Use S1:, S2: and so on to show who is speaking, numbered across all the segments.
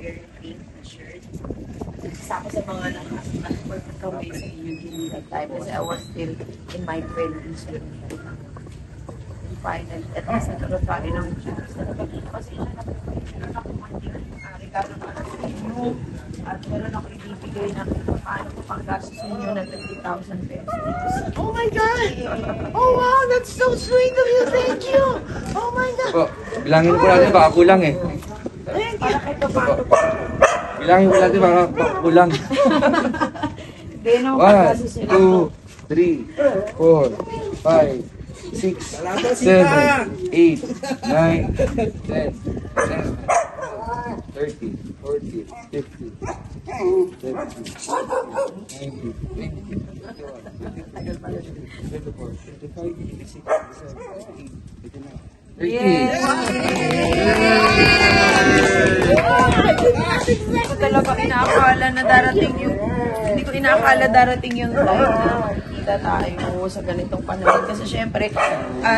S1: very pink na shirt. Isa ako sa mga nakapagkaway sa inyo during that time kasi I was still in my 20s. Final, at least nagkakaroon ng chance na nabagito kasi siya regalo para sa inyo at meron ako ibibigay na paano ko pang gastos ninyo ng 30,000 pesos.
S2: Oh my God! Oh wow, that's so sweet of you. Thank you. Oh my God.
S3: Po, bilangin ko natin baka kulang eh.
S2: Thank you.
S1: Para kahit pa paano
S3: Bilangin ko natin baka kulang.
S1: din ako
S3: 1, 2, 3, 4, 5, 6, 7, 8, 9, 10, 30, 40, 50, 70, 90, 20,
S1: Hindi ko talaga inaakala na darating yung time na makikita tayo sa ganitong panahon. Kasi syempre,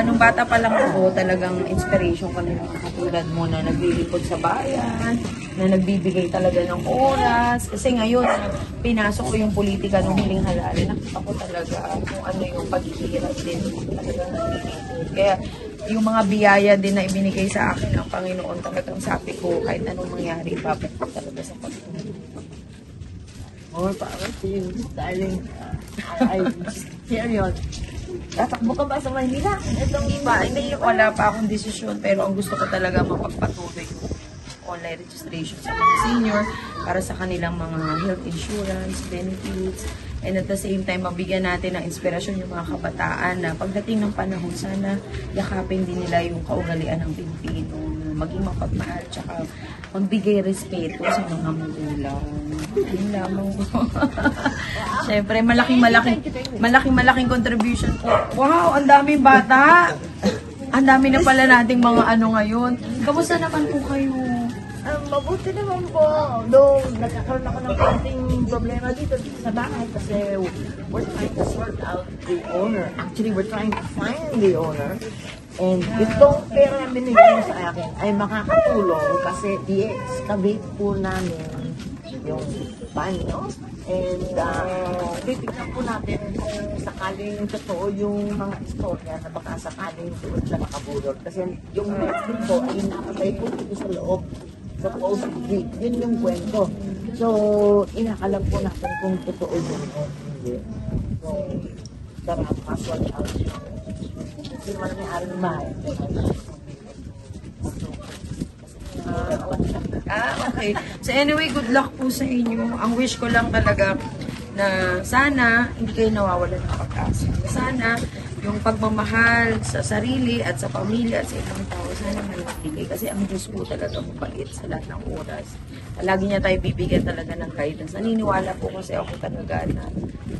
S1: nung bata pa lang ako, talagang inspiration ko na yung mga katulad mo na naglilipod sa bayan, na nagbibigay talaga ng oras. Kasi ngayon, pinasok ko yung politika nung huling halali. Nakita ko talaga kung ano yung paghihirap din. Talagang naglilipod. Kaya, yung mga biyaya din na ibinigay sa akin ng Panginoon, talagang sabi ko, kahit anong mangyari, babalik ko talaga sa pagtulong.
S2: More power to you, darling. I carry on. Tatakbo ka ba sa Maynila?
S1: Itong iba, hindi, wala pa akong desisyon, pero ang gusto ko talaga mapagpatuloy yung online registration sa mga senior para sa kanilang mga health insurance, benefits, and at the same time, mabigyan natin ng inspirasyon yung mga kabataan na pagdating ng panahon, sana yakapin din nila yung kaugalian ng Pilipino, maging mapagmahal, tsaka magbigay respeto sa mga magulang. Yun lamang po. Siyempre, malaking contribution po. Wow, ang daming bata! Ang dami na pala nating mga ano ngayon. Kamusta naman po kayo?
S2: Mabuti naman po. Though, nagkakaroon ako ng konting problema dito sa bahay kasi we're trying to sort out the owner. Actually, we're trying to find the owner. And itong pera na binigay niyo sa akin ay makakatulong kasi i-excavate po namin yung banyo. And titignan po natin kung sakaling totoo yung mga istorya na baka sakaling doon siya nakabulog. Kasi yung victim po ay nakatay po dito sa loob. Supposedly, yun yung kwento. So, inakalam po natin kung totoo yun o hindi. So, tara, password out. Hindi naman may-aring bahay.
S1: Okay. So anyway, good luck po sa inyo. Ang wish ko lang talaga na sana hindi kayo nawawalan ng pag-asa. Sana yung pagmamahal sa sarili at sa pamilya at sa ibang tao, sana may magbigay. Kasi ang Diyos po talaga mabait sa lahat ng oras. Lagi niya tayo bibigyan talaga ng guidance. Naniniwala po kasi ako talaga na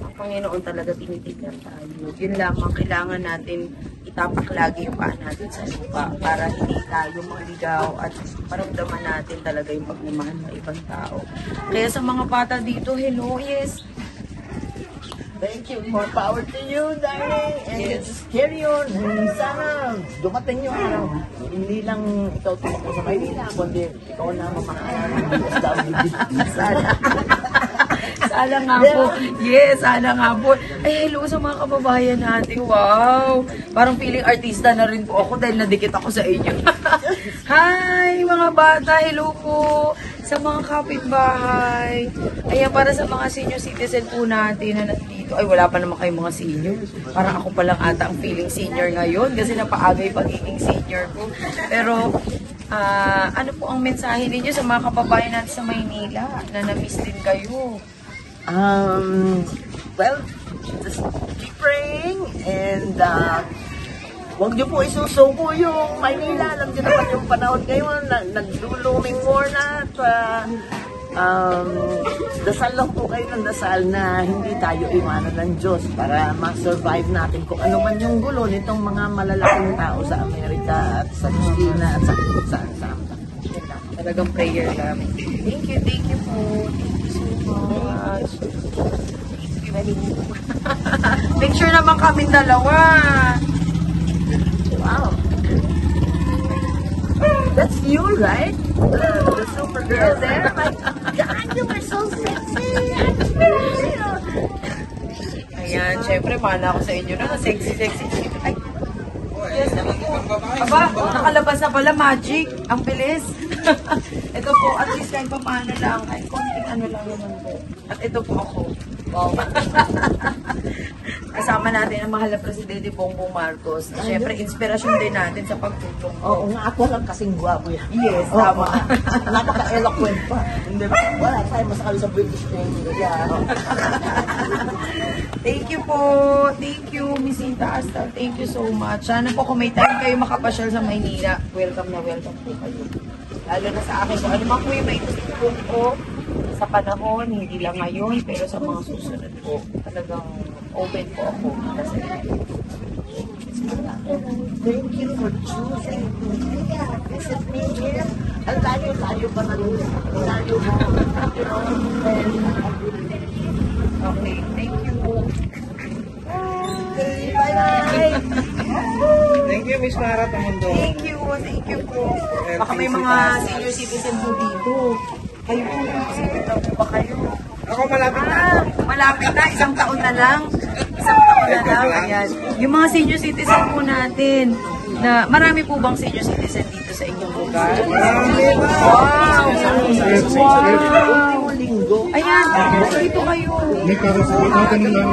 S1: ang Panginoon talaga tinitignan tayo. Yun lamang kailangan natin itapak lagi yung paa natin sa lupa para hindi tayo maligaw at maramdaman natin talaga yung pagmamahal ng ibang tao. Kaya sa mga bata dito, hello, yes.
S2: Thank you. More power to you, darling. And just carry on. And sana dumating yung araw. Hindi lang ikaw tumakbo sa Maynila, kundi ikaw na mamahalan ng DSWD. Sana.
S1: Sana nga po. Yes, sana nga po. Ay, hello sa mga kababayan natin. Wow! Parang feeling artista na rin po ako dahil nadikit ako sa inyo. Hi, mga bata. Hello po sa mga kapitbahay. Ayan, para sa mga senior citizen po natin na nandito. Ay, wala pa naman kayong mga senior. Parang ako pa lang ata ang feeling senior ngayon kasi napaagay pagiging senior ko. Pero, ano po ang mensahe ninyo sa mga kababayan natin sa Maynila na na-miss din kayo?
S2: Well, just keep praying and huwag niyo po isusuko yung Maynila. Alam niyo naman yung panahon ngayon, nagduluming war na at dasal lang po kayo ng dasal na hindi tayo iwanan ng Diyos para ma-survive natin kung ano man yung gulo nitong mga malalaking tao sa Amerika at sa China at sa saan-saan.
S1: Talagang prayer lang. Thank you po. Thank you so much. Picture naman kami dalawa.
S2: Wow. That's you, right? The super girl there.
S1: Ayan, syempre, mana ako sa inyo na. Sexy. Ay, yes. Aba, nakalabas na pala, magic. Ang bilis. Ito po, at least kahit pa paano lang. Ay, konting ano lang naman po. At ito po ako. Wow. Kasama natin ang mahal na Presidente Bongbong Marcos. Siyempre, inspirasyon din natin sa pagtulong.
S2: Oo nga, ako lang kasing gwapo yan.
S1: Yes, tama.
S2: Napaka-eloquent pa. Hindi ba? Wala tayo masakali sa British Navy.
S1: Thank you po. Thank you, Miss Inta Asta. Thank you so much. Sana po kung may time kayo makapasyal sa Maynila, welcome na welcome po kayo. Lalo na sa akin, kung ano man po yung may tutulong po sa panahon, hindi lang ngayon, pero sa mga susunod po, talagang open po ako. Kasi,
S2: Thank you for choosing to visit me here. Ang layo pa na rin. Layo mo.
S1: okay, thank you po.
S2: Bye-bye!
S3: Thank you, Miss Mara Tamundo.
S1: Thank you po. Baka may mga senior citizen po dito. Kayo po, senior daw po ba kayo?
S3: Ako malapit na.
S1: Malapit na, isang taon na lang. Ayan. Yung mga senior citizen po natin, na marami po bang senior citizen dito sa inyong lugar? Wow!
S2: Linggo.
S1: Ayan, dito kayo.
S4: May karasabi natin lang.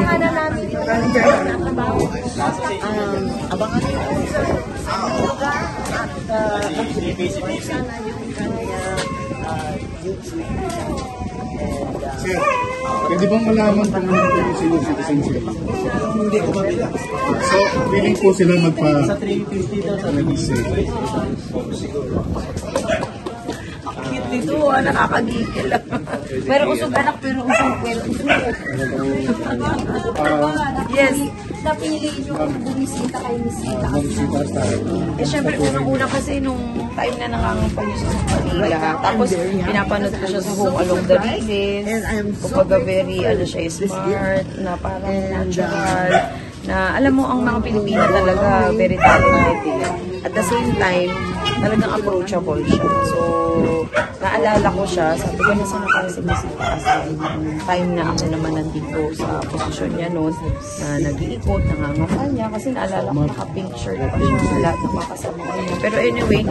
S2: Abangan niyo po sa lugar at sana yung kanyang YouTube.
S4: Sir, pwede bang malaman kung ano po yung senior citizen sila?
S3: Hindi ko mabila.
S4: So, willing po sila magpa-register.
S1: Cute dito, nakakagigil. Pero usog anak, pero usog well. Yes.
S5: Napili nyo kung bumisita kayo, misita.
S1: Eh, syempre, unang-una kasi nung time na nangangampanya siya sa Manila. Tapos, pinapanood ko siya sa Home Along the Riles. Kumbaga, very, siya, smart, na parang natural. Na, alam mo, ang mga Pilipina talaga, very talented. At the same time, talagang approachable siya. So, naalala ko siya, sabi ko, nasa na para si Misita kasi time na ako naman nandito sa posisyon niya noon, na nag-iikot, nangangampanya, kasi naalala ko, naka-pink shirt pa siya, lahat ng mga kasama niya. Pero anyway,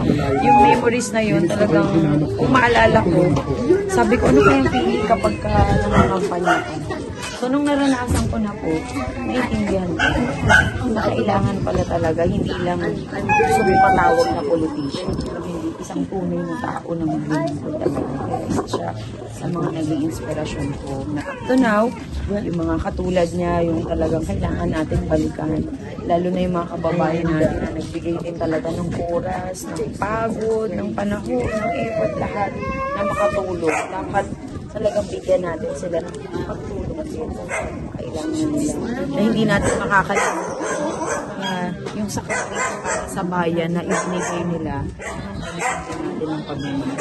S1: yung memories na yun, talagang, kung maalala ko, sabi ko, ano kayang feeling kapag ka nangangampanya ka? So, nung naranasan ko na po, naiintindihan ko na kailangan pala talaga, hindi lang gusto mo patawag na politician, hindi isang tunay na tao na maglilingkod talaga. Isa siya sa mga naging inspirasyon ko. Na up to now, yung mga katulad niya, yung talagang kailangan natin balikan. Lalo na yung mga kababayan natin na nagbigay din talaga ng oras, ng pagod, ng panahon, ng effort, lahat na makatulong. Dapat talagang bigyan natin sila ng pagtulong at kailangan nila. Na hindi natin makakalimutan yung sakripisyo para sa bayan na ibinigay nila. Natin ang pagmamahal.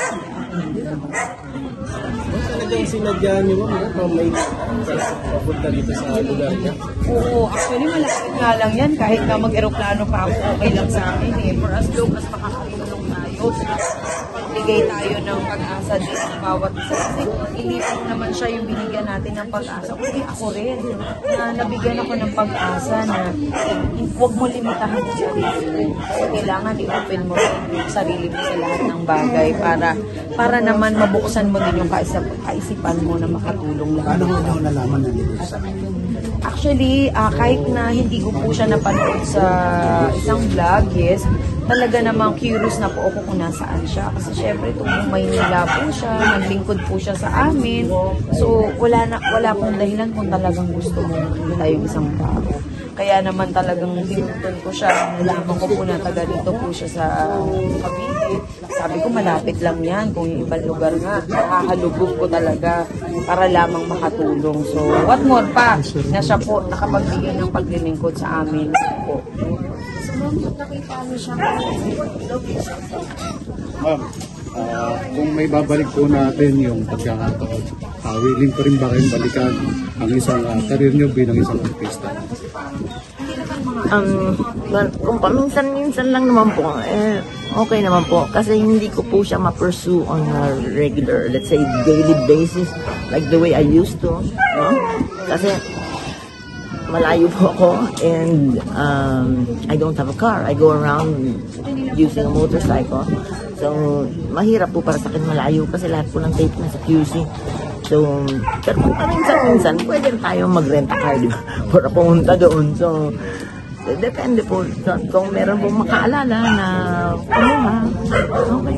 S3: Talagang sinadya niyo ba may papunta dito sa lugar niya?
S1: Oo, actually malapit nga lang yan. Kahit na mag-aeroplano pa ako, okay lang sa akin eh. For as long as makakatulong tayo, bigay tayo ng pag-asa din sa bawat isa. Kasi hindi lang naman siya yung binigyan natin ng pag-asa. Kundi ako rin, na nabigyan ako ng pag-asa na huwag mo limitahan sa sarili mo. So, kailangan i-open mo yung sarili mo sa lahat ng bagay para naman mabuksan mo din yung kaisipan mo na makatulong lahat.
S3: Paano mo daw nalaman na dito?
S1: Actually, kahit na hindi ko po siya napanood sa isang vlog, yes, talaga namang curious na po ako kung nasaan siya. Kasi syempre, itong Maynila po siya, naglingkod po siya sa amin. So, wala pong dahilan kung talagang gusto mo makita yung isang tao. Kaya naman talagang pinuntun ko siya. Nalaman ko po na taga dito po siya sa Cavite. Sabi ko, malapit lang yan. Kung yung ibang lugar nga, nakahalubog ko talaga para lamang makatulong. So, what more pa na siya po nakapagbigay ng paglilingkod sa amin po.
S5: So, ma'am, nakita mo siya
S4: Ma'am, kung may babalik po natin yung pagkakataon, willing pa rin ba kayong balikan ang isang karir nyo bilang isang artista?
S1: Hindi naman mga
S2: Well, kung paminsan-minsan lang naman po, okay naman po. Kasi hindi ko po siya ma-pursue on a regular, let's say, daily basis, like the way I used to, no? Kasi malayo po ako and I don't have a car. I go around using a motorcycle. So, mahirap po para sa akin malayo kasi lahat po ng tape na sa QC. So, pero kung paminsan-minsan, pwede tayo mag-rent a car, di ba? Para pumunta doon. So, depende po. Kung meron pong makaalala na kumuha, okay.